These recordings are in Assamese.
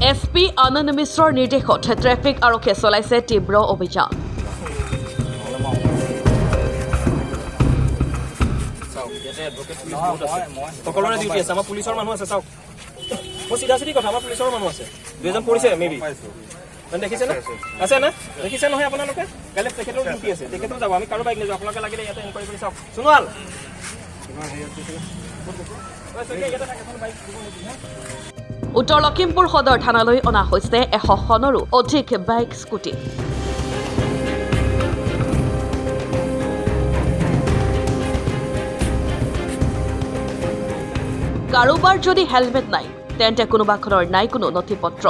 SP আনন্দ মিশ্ৰৰ নিৰ্দেশত ট্ৰেফিক আৰক্ষীয়ে চলাইছে তীব্ৰ অভিযান। সকলোৰে ডিউটি আছে, আমাৰ পুলিচৰ মানুহ আছে। চাওক মই চিধা চিধি কথা, আমাৰ পুলিচৰ মানুহ আছে, দুজন পৰিছে মেবি, দেখিছে না? আছে না? দেখিছে নহয় আপোনালোকে? কাইলৈ তেখেতৰ ডিউটি আছে, তেখেতেও যাব, আমি কাৰো বাইক নিযাওঁ। আপোনালোকে লাগিলে ইয়াতে এনকুৱাৰী কৰি চাওক। সোণোৱাল উত্তৰ লখিমপুৰ সদৰ থানালৈ অনা হৈছে 100খনৰো অধিক বাইক স্কুটি। কাৰোবাৰ যদি হেলমেট নাই তেন্তে কোনোবাখনৰ নাই কোনো নথি পত্ৰ।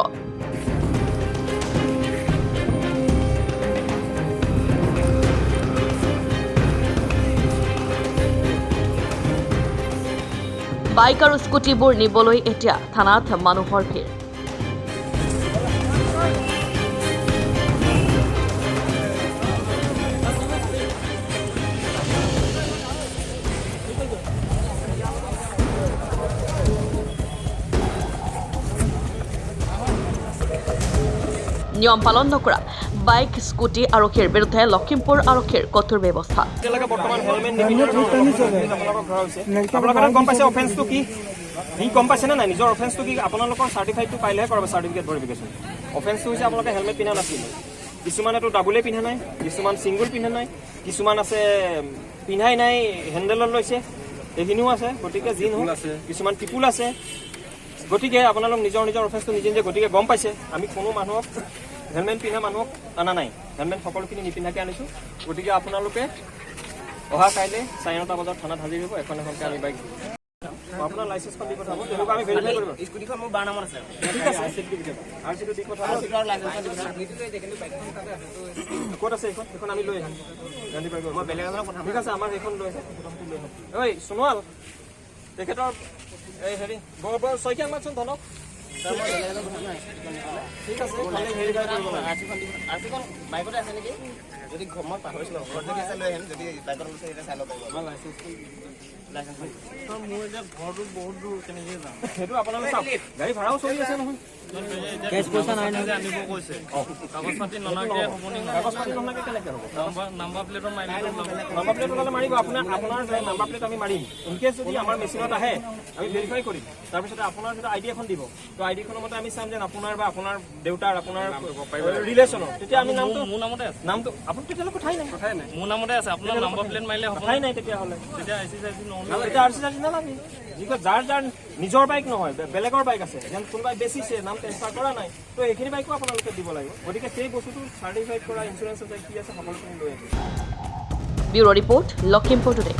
বাইক আৰু স্কুটিবোৰ নিবলৈ এতিয়া থানাত মানুহৰ ভিৰ। নিয়ম পালন নকৰা বাইক স্কুটি আৰক্ষীৰ বিৰুদ্ধে লখিমপুৰ আৰক্ষীৰ কঠোৰ ব্যৱস্থা। গম পাইছে অফেন্সটো কি? সি গম পাইছে নে নাই নিজৰ অফেন্সটো কি? আপোনালোকৰ চাৰ্টিফাইডটো পাইলেহে কৰাব চাৰ্টিফিকেট ভেৰিফিকেশ্যন। অফেন্সটো হৈছে আপোনালোকে হেলমেট পিন্ধা নাছিল। কিছুমানেতো ডাবুলে পিন্ধা নাই, কিছুমান ছিংগুল পিন্ধা নাই, কিছুমান আছে পিন্ধাই নাই, হেণ্ডেলত লৈছে, এইখিনিও আছে। গতিকে যি নহওক কিছুমান টিপুল আছে। গতিকে আপোনালোক নিজৰ নিজৰ অফেন্সটো নিজে নিজে গতিকে গম পাইছে। আমি কোনো মানুহক হেলমেট পিন্ধা মানুহক অনা নাই, হেলমেট সকলোখিনি নিপিন্ধাকৈ আনিছোঁ। গতিকে আপোনালোকে অহা কাইলৈ 4:09 বজাত থানাত হাজিৰ হ'ব। এখন এখনকৈ আমি বাইক আপোনাৰ লাইচেন্সখন দি পঠাব, তেনেকুৱা আমি ভেৰিফাই কৰিব। স্কুটিখন মোৰ 12 নম্বৰ আছে, ঠিক আছে। আৰচিটো দি পঠাব, ক'ত আছে এইখন? এইখন আমি লৈ আহিম, গান্ধী পাৰ্ক। মই বেলেগ এজনক পঠাম, ঠিক আছে। আমাৰ এইখন লৈ আহিম। ঐ সোণোৱাল, তেখেতৰ এই হেৰি বৰ শইকীয়াক মাতচোন ধনক। ঠিক আছে, ভেৰিফাই কৰিব। আৰচিখন বাইকতে আছে নেকি? যদি মই পাহৰিছিলোঁ, ঘৰত যদি আছে লৈ আহিম। যদি বাইকত আছে এতিয়া চাই ল'ব পাৰিব। মোৰ এতিয়া ঘৰটো বহুত দূৰ, কেনেকৈ যাম? সেইটো আপোনালোকে চাওক, গাড়ী ভাড়াও চলি আছে নহয়। কেছ পইচা নাই নহয়, আনিব কৈছে। কাগজ পাতি নলাগে হ'ব নেকি? কাগজ পাতি নলাগে কেনেকৈ হ'ব? নাম্বাৰ প্লেটৰ মাৰিলে নাম্বাৰ প্লেট ওলালে মাৰিব। আপোনাৰ নাম্বাৰ প্লেট আমি মাৰিম। ইনকেছ যদি আমাৰ মেচিনত আহে আমি ভেৰিফাই কৰিম। তাৰপিছতে আপোনাৰ যদি ID এখন দিব, তো IDখনৰ মতে আমি চাম যে আপোনাৰ বা আপোনাৰ দেউতাৰ আপোনাৰ ৰিলেশ্যনৰ, তেতিয়া আমি নামটো মোৰ নামতে আছে। নামটো আপুনি তেতিয়াহ'লে কথাই নাই, মোৰ নামতে আছে। আপোনাৰ নাম্বাৰ প্লেট মাৰিলে কথাই নাই তেতিয়াহ'লে। তেতিয়া IC নহ'লে এতিয়া RC নালাগে। যিটো যাৰ যাৰ নিজৰ বাইক নহয়, বেলেগৰ বাইক আছে, যেন কোনোবাই বেচিছে, নাম ট্ৰেন্সফাৰ কৰা নাই, তো এইখিনি বাইকো আপোনালোকে দিব লাগিব। গতিকে সেই বস্তুটো চাৰ্টিফাইড কৰা ইঞ্চুৰেঞ্চ আছে, কি আছে, সকলোখিনি লৈ আহিব। Bureau' report, Lakhimpur today.